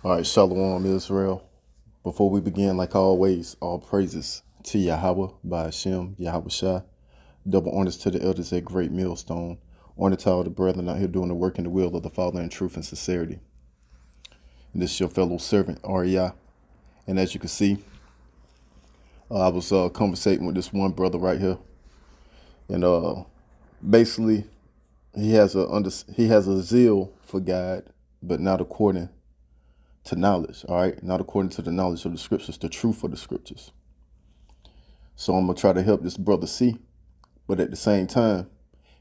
All right, Shalom, Israel. Before we begin, like always, all praises to Yahweh by Hashem, Yahweh Shai. Double honors to the elders at Great Millstone. Honor to all the brethren out here doing the work in the will of the Father in truth and sincerity. And this is your fellow servant, REI. And as you can see, I was conversating with this one brother right here. And basically, he has a zeal for God, but not according to knowledge, all right? Not according to the knowledge of the scriptures, the truth of the scriptures. So I'm going to try to help this brother see. But at the same time,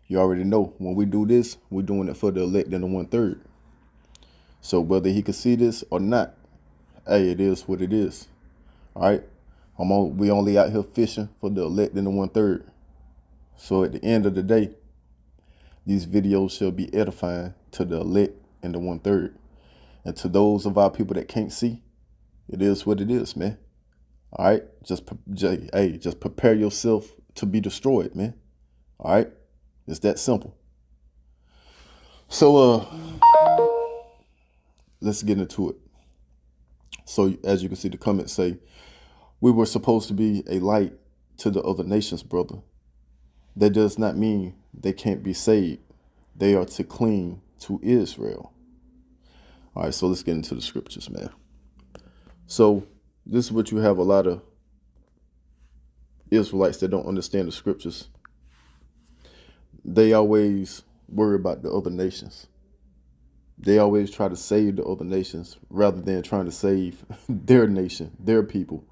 you already know when we do this, we're doing it for the elect and the 1/3. So whether he can see this or not, hey, it is what it is. All right? We only out here fishing for the elect and the 1/3. So at the end of the day, these videos shall be edifying to the elect and the 1/3. And to those of our people that can't see, it is what it is, man. All right? Just prepare yourself to be destroyed, man. All right? It's that simple. So, let's get into it. So, as you can see, the comments say, we were supposed to be a light to the other nations, brother. That does not mean they can't be saved. They are to cling to Israel. All right, so let's get into the scriptures, man. So this is what you have a lot of Israelites that don't understand the scriptures. They always worry about the other nations. They always try to save the other nations rather than trying to save their nation, their people.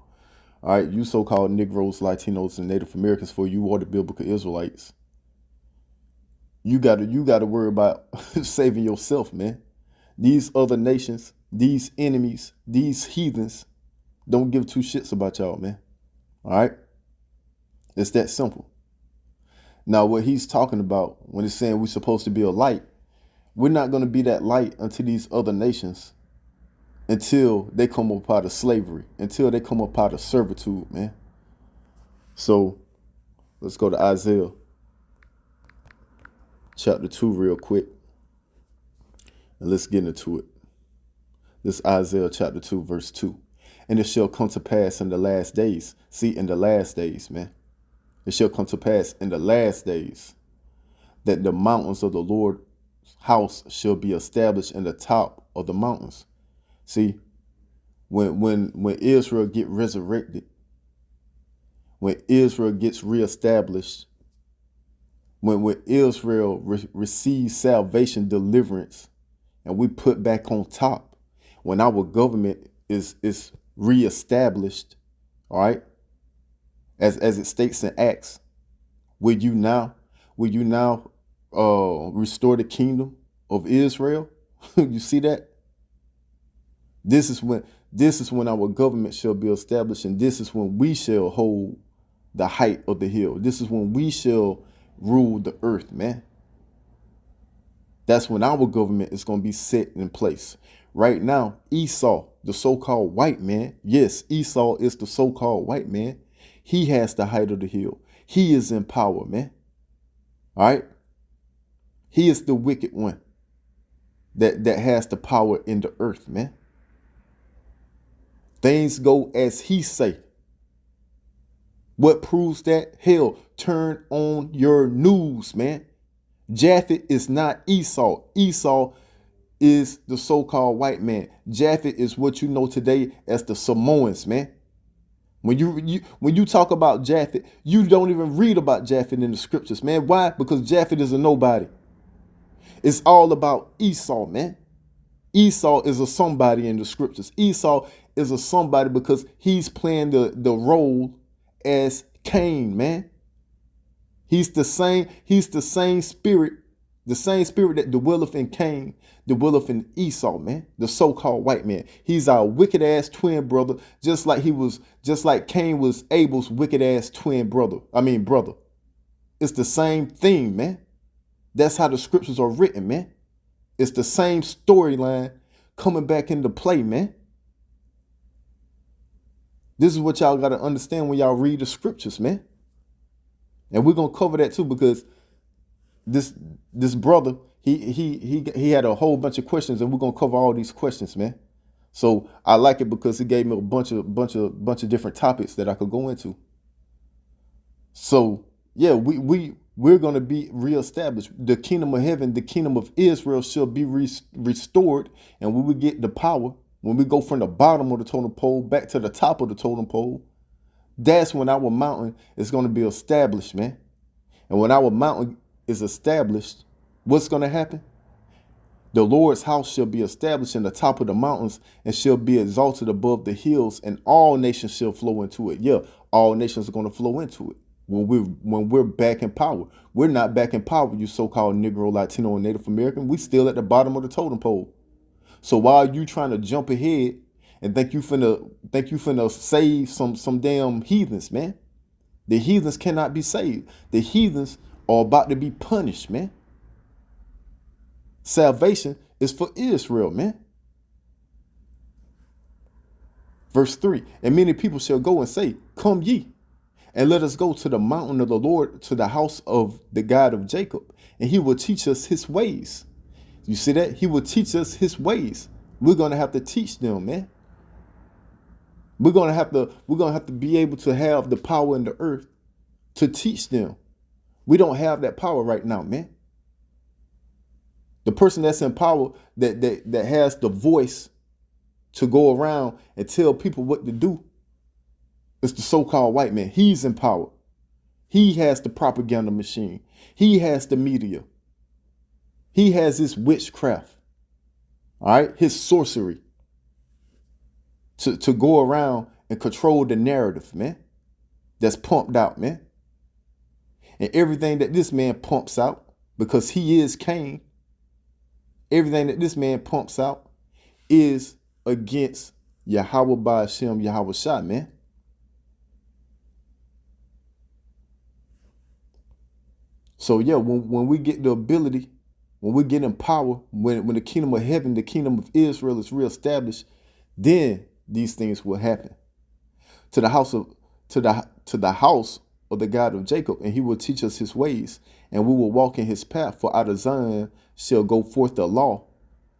All right, you so-called Negroes, Latinos, and Native Americans, for you are the biblical Israelites. You gotta worry about saving yourself, man. These other nations, these enemies, these heathens don't give two shits about y'all, man. All right? It's that simple. Now, what he's talking about when he's saying we're supposed to be a light, we're not going to be that light unto these other nations until they come up out of slavery, until they come up out of servitude, man. So let's go to Isaiah chapter 2 real quick. And let's get into it. This Isaiah chapter 2, verse 2. And it shall come to pass in the last days. See, in the last days, man. It shall come to pass in the last days that the mountains of the Lord's house shall be established in the top of the mountains. See, when Israel get resurrected, when Israel gets reestablished, when Israel receives salvation, deliverance, and we put back on top, when our government is reestablished, all right, as it states in Acts, will you now restore the kingdom of Israel? You see that? This is when our government shall be established, and this is when we shall hold the height of the hill. This is when we shall rule the earth, man. That's when our government is going to be set in place. Right now, Esau, the so-called white man, yes, Esau is the so-called white man. He has the height of the hill. He is in power, man. All right? He is the wicked one that has the power in the earth, man. Things go as he say. What proves that? Hell, turn on your news, man. Japhet is not Esau. Esau is the so-called white man. Japhet is what you know today as the Samoans, man. When you talk about Japhet, you don't even read about Japhet in the scriptures, man. Why? Because Japhet is a nobody. It's all about Esau, man. Esau is a somebody in the scriptures. Esau is a somebody because he's playing the role as Cain, man. He's the same spirit, that dwelleth in Cain, dwelleth in Esau, man, the so-called white man. He's our wicked ass twin brother, just like Cain was Abel's wicked ass twin brother. Brother. It's the same thing, man. That's how the scriptures are written, man. It's the same storyline coming back into play, man. This is what y'all got to understand when y'all read the scriptures, man. And we're gonna cover that too, because this brother, he had a whole bunch of questions, and we're gonna cover all these questions, man. So I like it because it gave me a bunch of different topics that I could go into. So yeah, we're gonna be reestablished. The kingdom of heaven, the kingdom of Israel shall be restored. And when we get the power, when we go from the bottom of the totem pole back to the top of the totem pole, that's when our mountain is gonna be established, man. And when our mountain is established, what's gonna happen? The Lord's house shall be established in the top of the mountains and shall be exalted above the hills, and all nations shall flow into it. Yeah, all nations are going to flow into it when we're back in power. We're not back in power, you so-called Negro, Latino, and Native American. We still at the bottom of the totem pole. So while you trying to jump ahead and think you finna save some damn heathens, man, the heathens cannot be saved. The heathens are about to be punished, man. Salvation is for Israel, man. Verse 3, and many people shall go and say, come ye, and let us go to the mountain of the Lord, to the house of the God of Jacob, and he will teach us his ways. You see that? He will teach us his ways. We're going to have to teach them, man. We're going to have to be able to have the power in the earth to teach them. We don't have that power right now, man. The person that's in power, that has the voice to go around and tell people what to do, is the so-called white man. He's in power. He has the propaganda machine. He has the media. He has his witchcraft. All right, his sorcery to go around and control the narrative, man. That's pumped out, man. And everything that this man pumps out, because he is Cain, everything that this man pumps out is against Yahweh by Hashem, Yahweh Shah, man. So yeah, when we get the ability, when we get in power, when the kingdom of heaven, the kingdom of Israel is reestablished, then these things will happen. To the house of the God of Jacob, and he will teach us his ways, and we will walk in his path. For out of Zion shall go forth the law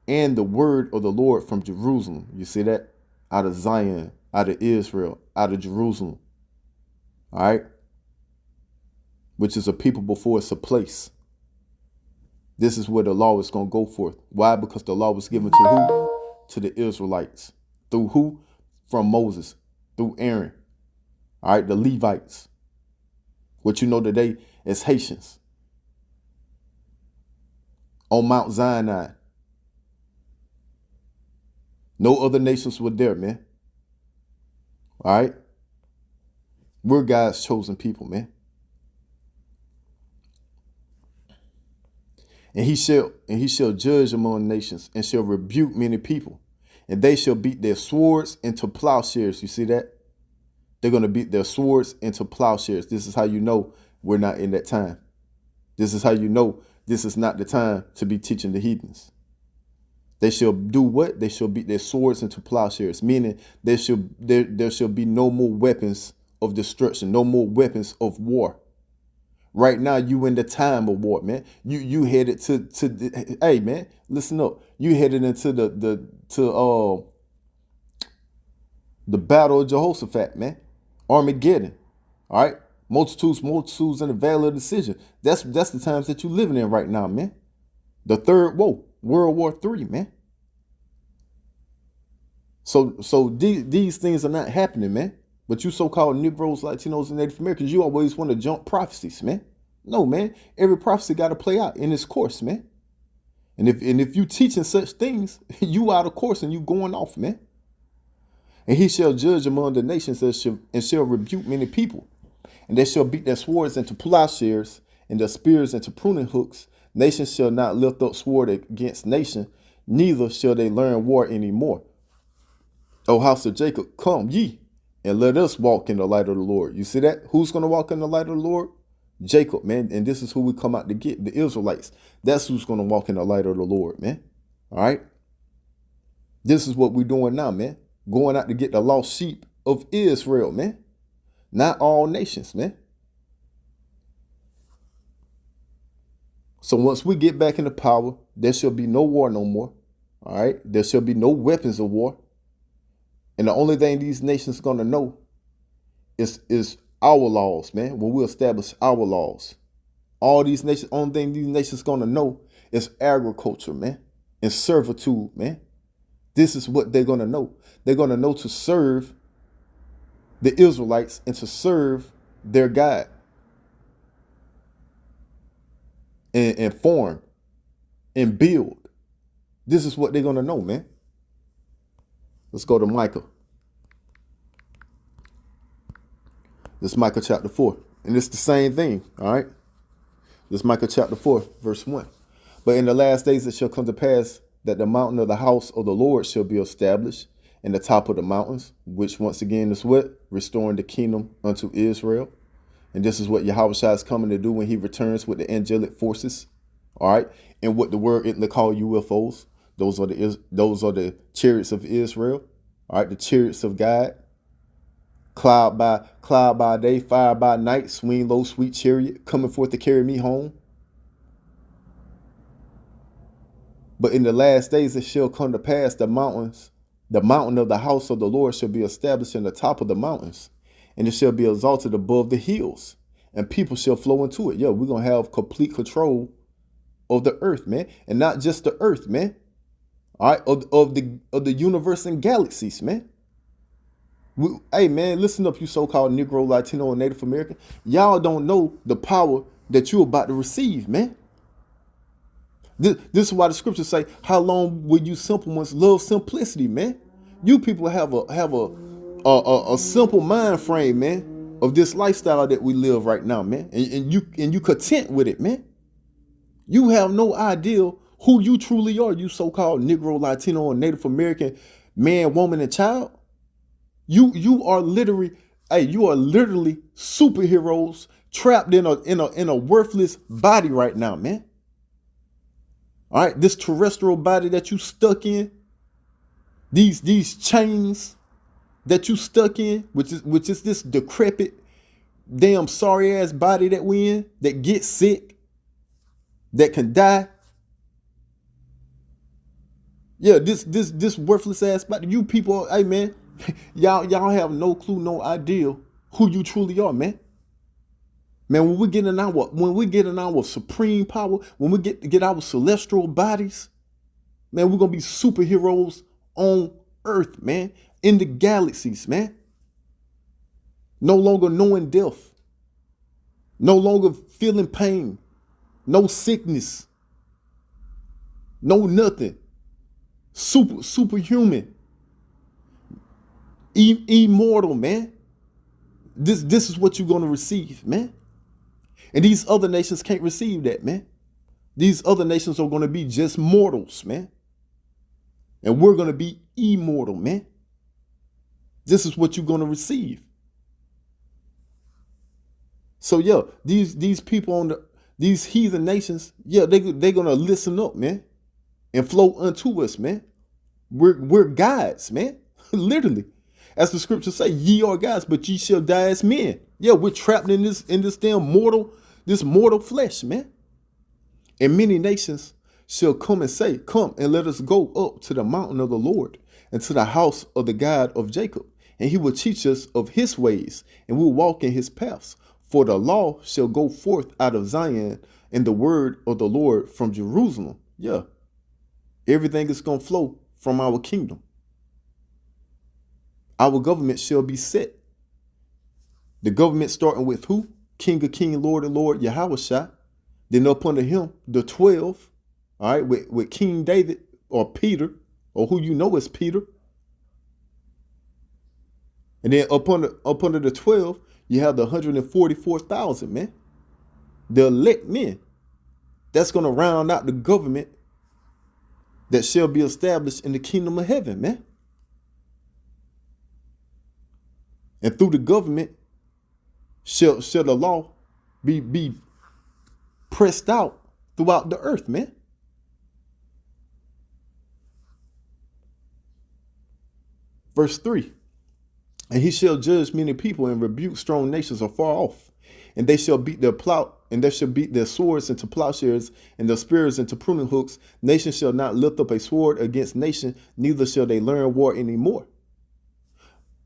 and the word of the Lord from Jerusalem. You see that? Out of Zion, out of Israel, out of Jerusalem. All right? Which is a people before it's a place. This is where the law is going to go forth. Why? Because the law was given to who? To the Israelites. Through who? From Moses. Through Aaron. All right? The Levites. What you know today as Haitians. On Mount Sinai. No other nations were there, man. All right? We're God's chosen people, man. And he shall judge among nations, and shall rebuke many people, and they shall beat their swords into plowshares. You see that? They're going to beat their swords into plowshares. This is how you know we're not in that time. This is how you know this is not the time to be teaching the heathens. They shall do what? They shall beat their swords into plowshares, meaning there shall be no more weapons of destruction, no more weapons of war. Right now, you in the time of war, man. You headed to hey, man, listen up. You headed into the battle of Jehoshaphat, man. Armageddon. All right. Multitudes in the valley of decision. That's the times that you're living in right now, man. The third World War III, man. So these things are not happening, man. But you so-called Negroes, Latinos, and Native Americans, you always want to jump prophecies, man. No, man. Every prophecy got to play out in its course, man. And if you teaching such things, you out of course and you going off, man. And he shall judge among the nations and shall rebuke many people. And they shall beat their swords into plowshares and their spears into pruning hooks. Nation shall not lift up sword against nation, neither shall they learn war anymore. O house of Jacob, come ye, and let us walk in the light of the Lord. You see that? Who's going to walk in the light of the Lord? Jacob, man. And this is who we come out to get, the Israelites. That's who's going to walk in the light of the Lord, man. All right? This is what we're doing now, man. Going out to get the lost sheep of Israel, man. Not all nations, man. So once we get back into power, there shall be no war no more. All right? There shall be no weapons of war. And the only thing these nations gonna know is our laws, man. When we establish our laws, all these nations, only thing these nations gonna know is agriculture, man, and servitude, man. This is what they're gonna know. They're gonna know to serve the Israelites and to serve their God and farm and build. This is what they're gonna know, man. Let's go to Micah. This is Micah chapter 4. And it's the same thing, all right? This is Micah chapter 4, verse 1. But in the last days it shall come to pass that the mountain of the house of the Lord shall be established in the top of the mountains, which once again is what? Restoring the kingdom unto Israel. And this is what Yahushua is coming to do when he returns with the angelic forces, all right? And what the word they call UFOs. Those are the chariots of Israel, all right? The chariots of God. Cloud by day, fire by night, swing low, sweet chariot, coming forth to carry me home. But in the last days it shall come to pass the mountain of the house of the Lord shall be established in the top of the mountains, and it shall be exalted above the hills, and people shall flow into it. Yo, we're gonna have complete control of the earth, man, and not just the earth, man. All right, of the universe and galaxies, man. Hey, man, listen up, you so-called Negro, Latino, and Native American. Y'all don't know the power that you're about to receive, man. This is why the scriptures say, how long will you simple ones love simplicity, man? You people have a simple mind frame, man, of this lifestyle that we live right now, man. And you content with it, man. You have no idea who you truly are, you so-called Negro, Latino, and Native American man, woman, and child. You are literally superheroes trapped in a worthless body right now, man. All right, this terrestrial body that you stuck in, these chains that you stuck in, which is this decrepit, damn sorry ass body that we in, that gets sick, that can die. Yeah, this worthless ass body. You people, hey man. Y'all have no clue, no idea who you truly are, man. Man, when we get in our supreme power, when we get our celestial bodies, man, we're gonna be superheroes on earth, man, in the galaxies, man. No longer knowing death, no longer feeling pain, no sickness, no nothing. Superhuman. Immortal, man. This is what you're going to receive, man. And these other nations can't receive that, man. These other nations are going to be just mortals, man. And we're going to be immortal, man. This is what you're going to receive. So, yeah, these people these heathen nations, yeah, they're going to listen up, man, and flow unto us, man. We're gods, man. Literally. As the scriptures say, ye are gods, but ye shall die as men. Yeah, we're trapped in this damn mortal flesh, man. And many nations shall come and say, come and let us go up to the mountain of the Lord and to the house of the God of Jacob. And he will teach us of his ways, and we'll walk in his paths. For the law shall go forth out of Zion, and the word of the Lord from Jerusalem. Yeah, everything is going to flow from our kingdom. Our government shall be set. The government starting with who? King of King, Lord of Lord, Yahushua. Then up under him, the 12, all right, with King David or Peter, or who you know as Peter. And then up under the 12, you have the 144,000, man. The elect men. That's going to round out the government that shall be established in the kingdom of heaven, man. And through the government shall the law be pressed out throughout the earth, man. Verse 3. And he shall judge many people and rebuke strong nations afar off. And they shall beat their plow, and they shall beat their swords into plowshares and their spears into pruning hooks. Nation shall not lift up a sword against nation, neither shall they learn war anymore.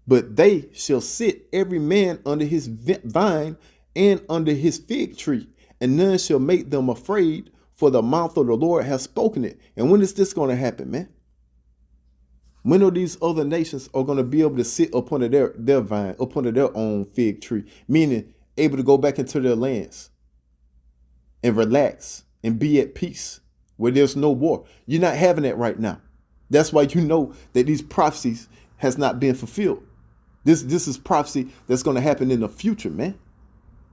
But they shall sit every man under his vine and under his fig tree, and none shall make them afraid, for the mouth of the Lord has spoken it. And when is this going to happen, man? When are these other nations are going to be able to sit up under their vine, up under their own fig tree, meaning able to go back into their lands and relax and be at peace where there's no war? You're not having that right now. That's why you know that these prophecies has not been fulfilled. This is prophecy that's going to happen in the future, man.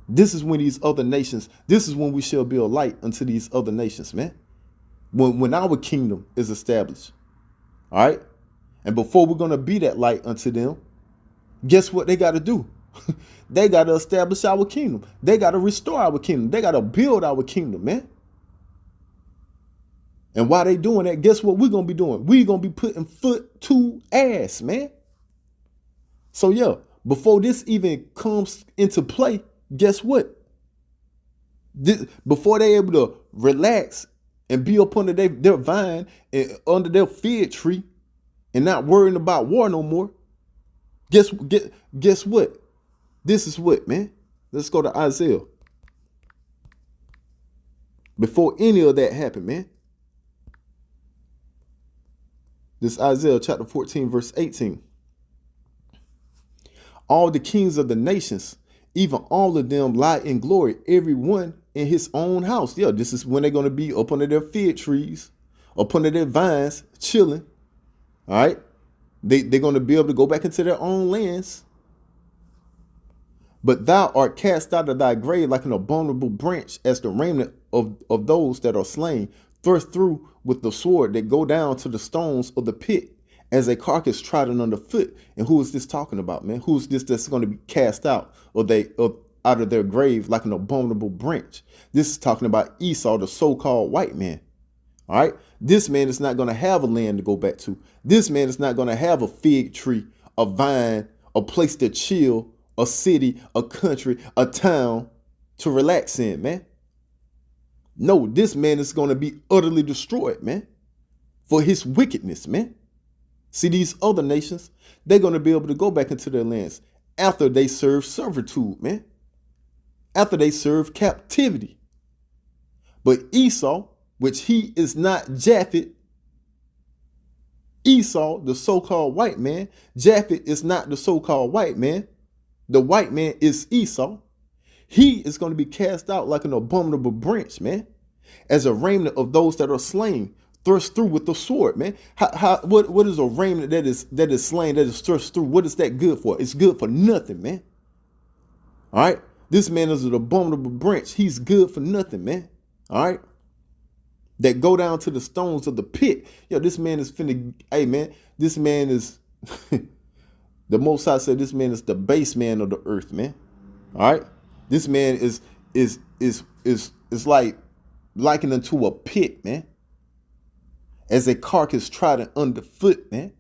This is when these other nations, this is when we shall be a light unto these other nations, man. When our kingdom is established. All right. And before we're going to be that light unto them, guess what they got to do? They got to establish our kingdom. They got to restore our kingdom. They got to build our kingdom, man. And while they doing that, guess what we're going to be doing? We're going to be putting foot to ass, man. So, yeah, before this even comes into play, guess what? Before they able to relax and be up under their vine and under their fig tree and not worrying about war no more, guess what? This is what, man? Let's go to Isaiah. Before any of that happened, man. This Isaiah chapter 14, verse 18. All the kings of the nations, even all of them, lie in glory, every one in his own house. Yeah, this is when they're going to be up under their fig trees, up under their vines, chilling. All right. They're going to be able to go back into their own lands. But thou art cast out of thy grave like an abominable branch, as the remnant of those that are slain, thrust through with the sword, that go down to the stones of the pit, as a carcass trodden underfoot. And who is this talking about, man? Who's this that's going to be cast out out of their grave like an abominable branch? This is talking about Esau, the so-called white man. All right. This man is not going to have a land to go back to. This man is not going to have a fig tree, a vine, a place to chill, a city, a country, a town to relax in, man. No, this man is going to be utterly destroyed, man, for his wickedness, man. See, these other nations, they're going to be able to go back into their lands after they serve servitude, man. After they serve captivity. But Esau, which he is not Japhet, Esau, the so-called white man, Japhet is not the so-called white man. The white man is Esau. He is going to be cast out like an abominable branch, man, as a remnant of those that are slain, thrust through with the sword, man. What is a remnant that is slain, that is thrust through? What is that good for? It's good for nothing, man. All right. This man is an abominable branch. He's good for nothing, man. All right. That go down to the stones of the pit. Yo, this man is finna, hey, man, this man is, the Most High said this man is the base man of the earth, man. All right. This man is like likened unto a pit, man. As a carcass trodden underfoot, man.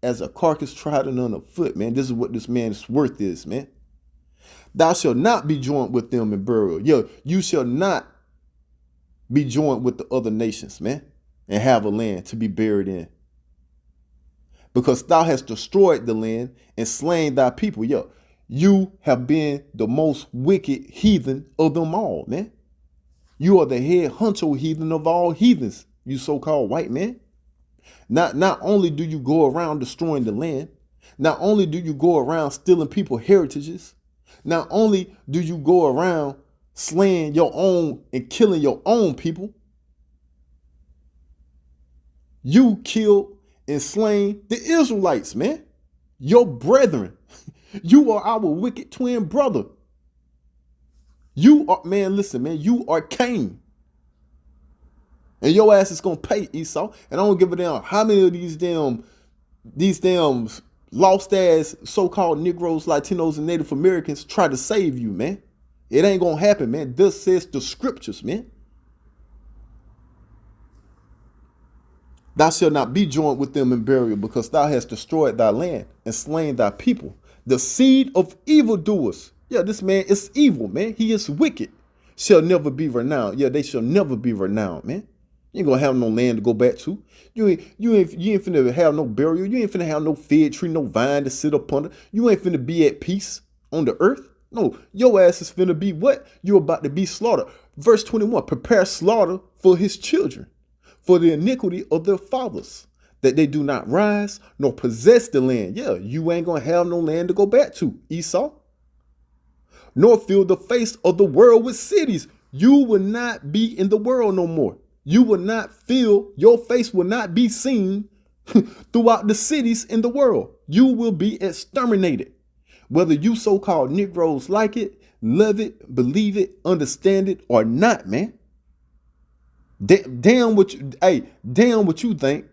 As a carcass trodden underfoot, man. This is what this man's worth is, man. Thou shalt not be joined with them in burial. Yo, you shall not be joined with the other nations, man, and have a land to be buried in. Because thou hast destroyed the land and slain thy people. Yo, you have been the most wicked heathen of them all, man. You are the head honcho heathen of all heathens, you so-called white man. Not only do you go around destroying the land, not only do you go around stealing people's heritages, not only do you go around slaying your own and killing your own people, you killed and slain the Israelites, man. Your brethren. You are our wicked twin brother. You are, man, listen, man, you are Cain. And your ass is going to pay, Esau. And I don't give a damn how many of these damn lost ass so-called Negroes, Latinos, and Native Americans try to save you, man. It ain't going to happen, man. This says the scriptures, man. Thou shalt not be joined with them in burial, because thou hast destroyed thy land and slain thy people. The seed of evildoers. Yeah, this man is evil, man. He is wicked. Shall never be renowned. Yeah, they shall never be renowned, man. You ain't gonna have no land to go back to. You ain't finna have no burial. You ain't finna have no fig tree, no vine to sit up under. You ain't finna be at peace on the earth. No, your ass is finna be what? You're about to be slaughtered. Verse 21, prepare slaughter for his children, for the iniquity of their fathers, that they do not rise nor possess the land. Yeah, you ain't gonna have no land to go back to, Esau. Nor fill the face of the world with cities. You will not be in the world no more. You will not feel, your face will not be seen throughout the cities in the world. You will be exterminated. Whether you so-called Negroes like it, love it, believe it, understand it, or not, man. Damn what you think.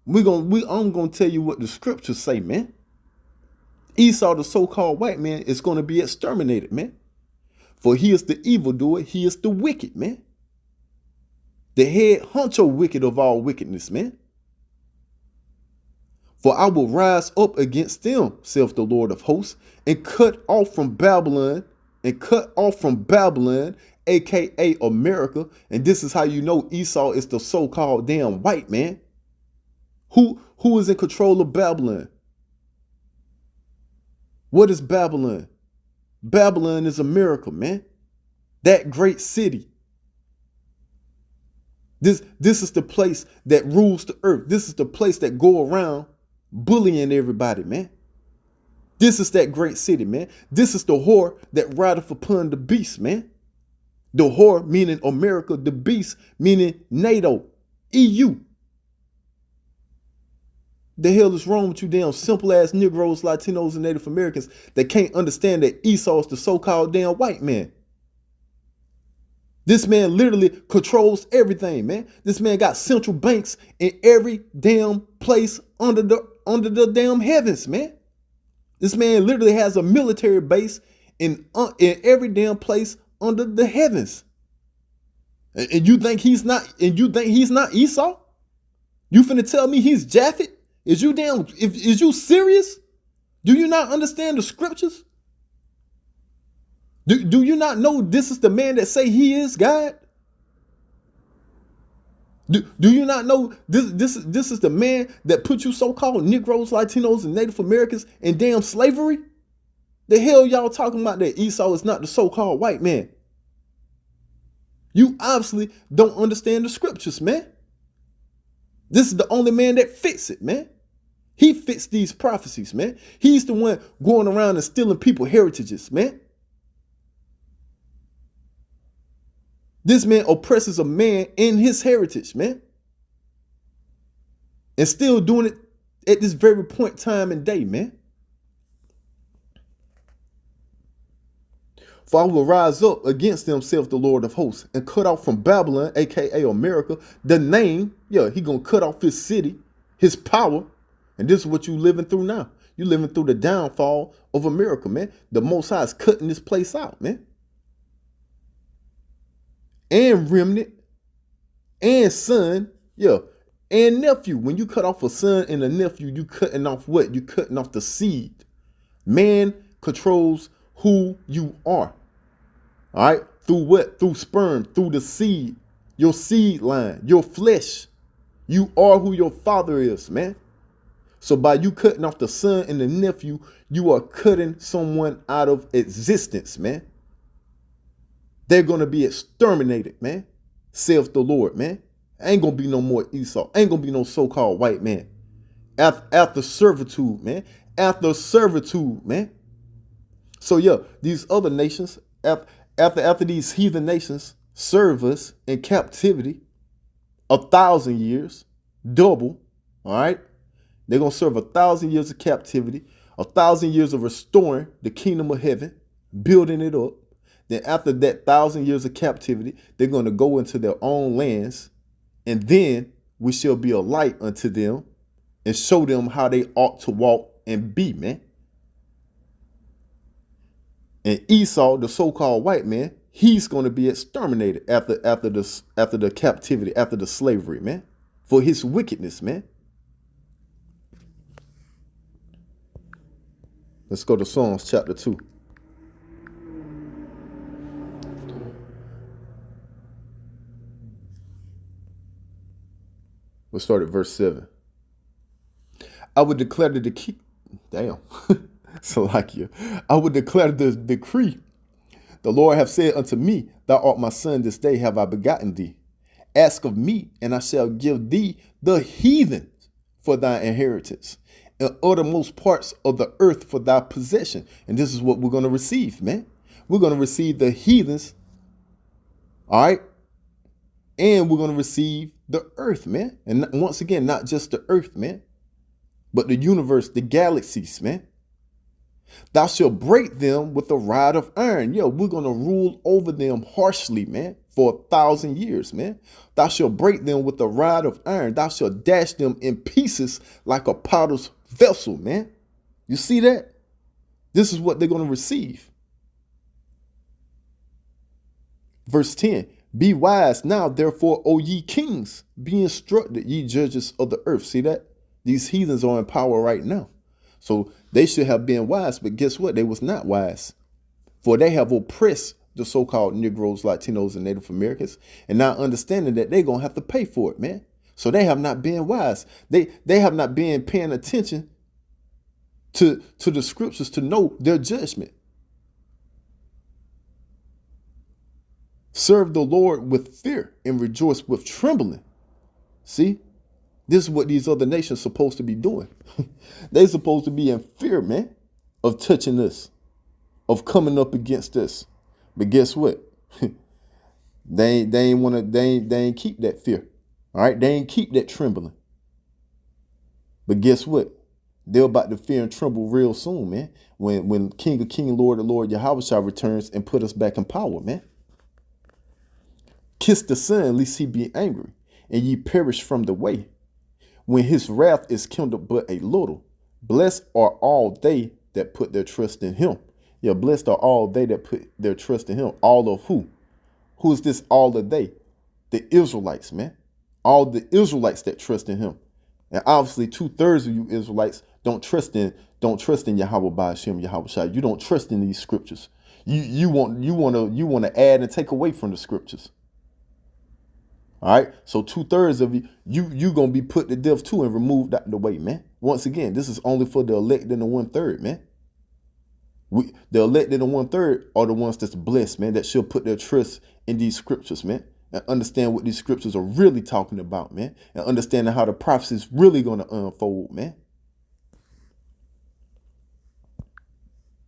I'm gonna tell you what the scriptures say, man. Esau, the so-called white man, is gonna be exterminated, man. For he is the evildoer, he is the wicked, man. The head honcho wicked of all wickedness, man. For I will rise up against them, saith the Lord of hosts, and cut off from Babylon, aka America. And this is how you know Esau is the so-called damn white man. Who is in control of Babylon? What is Babylon? Babylon is America, man. That great city. This is the place that rules the earth. This is the place that go around bullying everybody, man. This is that great city, man. This is the whore that rideth upon the beast, man. The whore meaning America, the beast meaning NATO, EU. The hell is wrong with you damn simple ass Negroes, Latinos, and Native Americans that can't understand that Esau is the so-called damn white man? This man literally controls everything, man. This man got central banks in every damn place under the damn heavens, man. This man literally has a military base in every damn place under the heavens. And you think he's not? And you think he's not Esau? You finna tell me he's Japhet? Is you serious? Do you not understand the scriptures? Do you not know this is the man that say he is God? Do you not know this is the man that put you so-called Negroes, Latinos, and Native Americans in damn slavery? The hell y'all talking about that Esau is not the so-called white man? You obviously don't understand the scriptures, man. This is the only man that fits it, man. He fits these prophecies, man. He's the one going around and stealing people's heritages, man. This man oppresses a man in his heritage, man. And still doing it at this very point, time, and day, man. For I will rise up against them, saith the Lord of hosts, and cut off from Babylon, aka America, the name. Yeah, he gonna cut off his city, his power. And this is what you living through now. You living through the downfall of America, man. The Most High is cutting this place out, man. And remnant, and son, yeah, and nephew. When you cut off a son and a nephew, you cutting off what? You cutting off the seed. Man controls who you are. All right? Through what? Through sperm, through the seed, your seed line, your flesh. You are who your father is, man. So by you cutting off the son and the nephew, you are cutting someone out of existence, man. They're going to be exterminated, man. Saith the Lord, man. Ain't going to be no more Esau. Ain't going to be no so-called white man. After servitude, man. After servitude, man. So, yeah, these other nations, after these heathen nations serve us in captivity 1,000 years, double, all right? They're going to serve 1,000 years of captivity, 1,000 years of restoring the kingdom of heaven, building it up. Then after that 1,000 years of captivity, they're going to go into their own lands, and then we shall be a light unto them and show them how they ought to walk and be, man. And Esau, the so-called white man, he's going to be exterminated after the captivity, after the slavery, man, for his wickedness, man. Let's go to Psalms chapter 2. We'll start at verse 7. I would declare the decree. Damn. Salakia. I would declare the decree. The Lord hath said unto me, Thou art my son, this day have I begotten thee. Ask of me, and I shall give thee the heathen for thy inheritance, and uttermost parts of the earth for thy possession. And this is what we're going to receive, man. We're going to receive the heathens, all right? And we're going to receive the earth, man. And once again, not just the earth, man, but the universe, the galaxies, man. Thou shalt break them with a rod of iron. Yo, we're going to rule over them harshly, man, for 1,000 years, man. Thou shalt break them with a rod of iron. Thou shalt dash them in pieces like a potter's vessel, man. You see that? This is what they're going to receive. Verse 10, be wise now, therefore, O ye kings, be instructed, ye judges of the earth. See that? These heathens are in power right now. So they should have been wise, but guess what? They was not wise. For they have oppressed the so-called Negroes, Latinos, and Native Americans, and not understanding that they're going to have to pay for it, man. So they have not been wise. They have not been paying attention to the scriptures to know their judgment. Serve the Lord with fear and rejoice with trembling. See? This is what these other nations supposed to be doing. They supposed to be in fear, man, of touching us, of coming up against us. But guess what? they ain't keep that fear. All right, they ain't keep that trembling. But guess what? They're about to fear and tremble real soon, man. When King of King, Lord of Lord, Yahushua returns and put us back in power, man. Kiss the Son, lest he be angry, and ye perish from the way, when his wrath is kindled but a little. Blessed are all they that put their trust in him. Yeah, blessed are all they that put their trust in him. All of who? Who is this all of they? The Israelites, man. All the Israelites that trust in him. And obviously 2/3 of you Israelites don't trust in Yahweh Ba'ashem, Yahweh Shai. You don't trust in these scriptures. You want to add and take away from the scriptures. All right, so 2/3 of you gonna be put to death too and removed out of the way, man. Once again, this is only for the elected and the 1/3, man. The elected and 1/3 are the ones that's blessed, man, that should put their trust in these scriptures, man, and understand what these scriptures are really talking about, man, and understanding how the prophecy is really gonna unfold, man.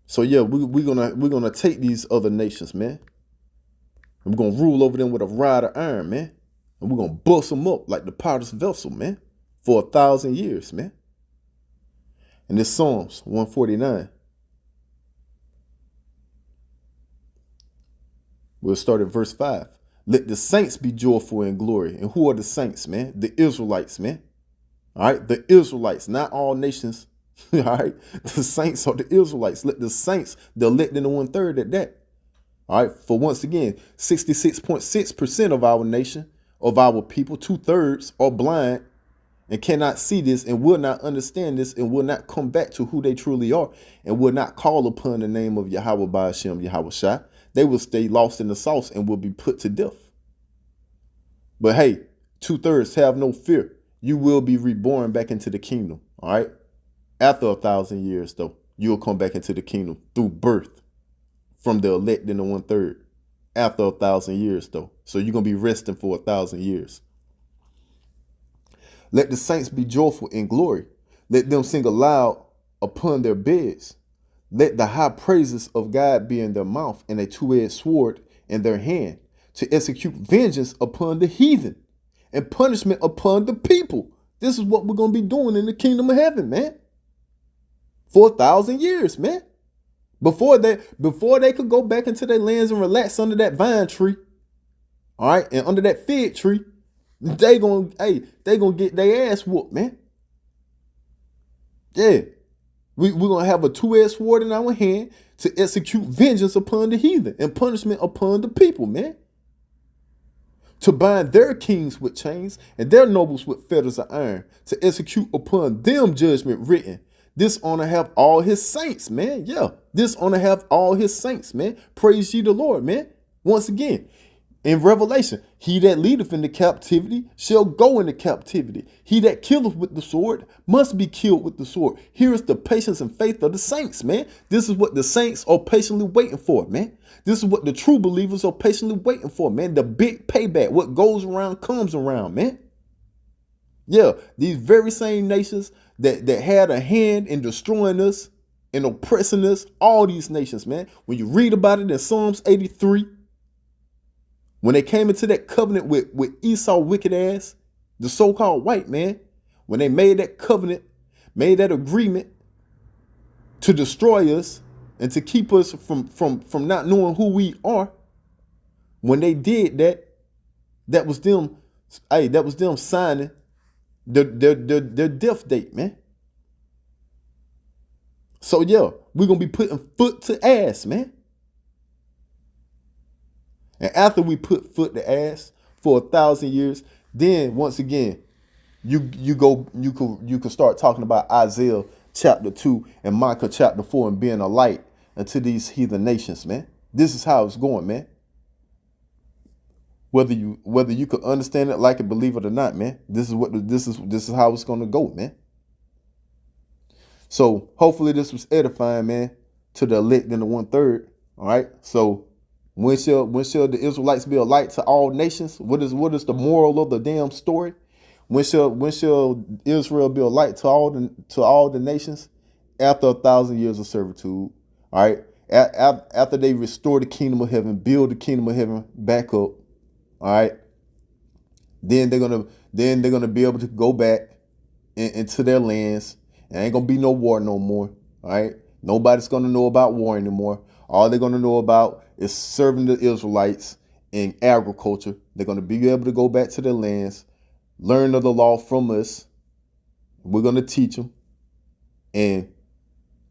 So yeah, we're gonna take these other nations, man. We're gonna rule over them with a rod of iron, man. And we're going to bust them up like the potter's vessel, man, for 1,000 years, man. And this Psalms 149. We'll start at verse 5. Let the saints be joyful in glory. And who are the saints, man? The Israelites, man. All right, the Israelites, not all nations. All right, the saints are the Israelites. Let the saints, the elected and the 1/3 at that. All right, for once again, 66.6% of our nation, of our people, 2/3 are blind and cannot see this and will not understand this and will not come back to who they truly are and will not call upon the name of Yahweh Ba'ashem, Yahweh Shai. They will stay lost in the sauce and will be put to death. But hey, 2/3 have no fear. You will be reborn back into the kingdom. All right. After 1,000 years, though, you'll come back into the kingdom through birth from the elect in the 1/3. After 1,000 years, though. So you're going to be resting for 1,000 years. Let the saints be joyful in glory. Let them sing aloud upon their beds. Let the high praises of God be in their mouth and a two-edged sword in their hand, to execute vengeance upon the heathen and punishment upon the people. This is what we're going to be doing in the kingdom of heaven, man. For 1,000 years, man. Before they could go back into their lands and relax under that vine tree, all right, and under that fig tree, they gonna get their ass whooped, man. Yeah, we're gonna have a two-edged sword in our hand to execute vengeance upon the heathen and punishment upon the people, man. To bind their kings with chains and their nobles with fetters of iron, to execute upon them judgment written. This honor have all his saints, man. Yeah, this honor have all his saints, man. Praise ye the Lord, man. Once again, In Revelation, he that leadeth into captivity shall go into captivity. He that killeth with the sword must be killed with the sword. Here is the patience and faith of the saints, man. This is what the saints are patiently waiting for, man. This is what the true believers are patiently waiting for, man. The big payback. What goes around comes around, man. Yeah, these very same nations that had a hand in destroying us and oppressing us, all these nations, man. When you read about it in Psalms 83, when they came into that covenant with Esau wicked ass, the so-called white man, when they made that covenant, made that agreement to destroy us and to keep us from not knowing who we are, when they did that, that was them signing their death date, man. So yeah, we're gonna be putting foot to ass, man. And after we put foot to ass for 1,000 years, then once again, you can start talking about Isaiah chapter 2 and Micah chapter 4 and being a light unto these heathen nations, man. This is how it's going, man. Whether you could understand it, like it, believe it or not, man. This is how it's gonna go, man. So hopefully this was edifying, man, to the elect in the 1/3. All right. So when shall the Israelites be a light to all nations? What is the moral of the damn story? When shall Israel be a light to all the nations? After 1,000 years of servitude. All right. After they restore the kingdom of heaven, build the kingdom of heaven back up. All right. Then they're gonna be able to go back into their lands. There ain't gonna be no war no more. All right. Nobody's gonna know about war anymore. All they're gonna know about is serving the Israelites in agriculture. They're gonna be able to go back to their lands, learn of the law from us. We're gonna teach them. And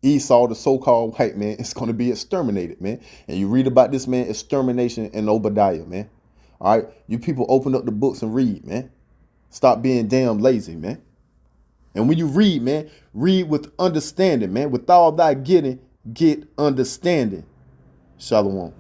Esau, the so-called white man, is gonna be exterminated, man. And you read about this man extermination in Obadiah, man. All right. You people open up the books and read, man. Stop being damn lazy, man. And when you read, man, read with understanding, man. With all thy getting, get understanding. Shalom.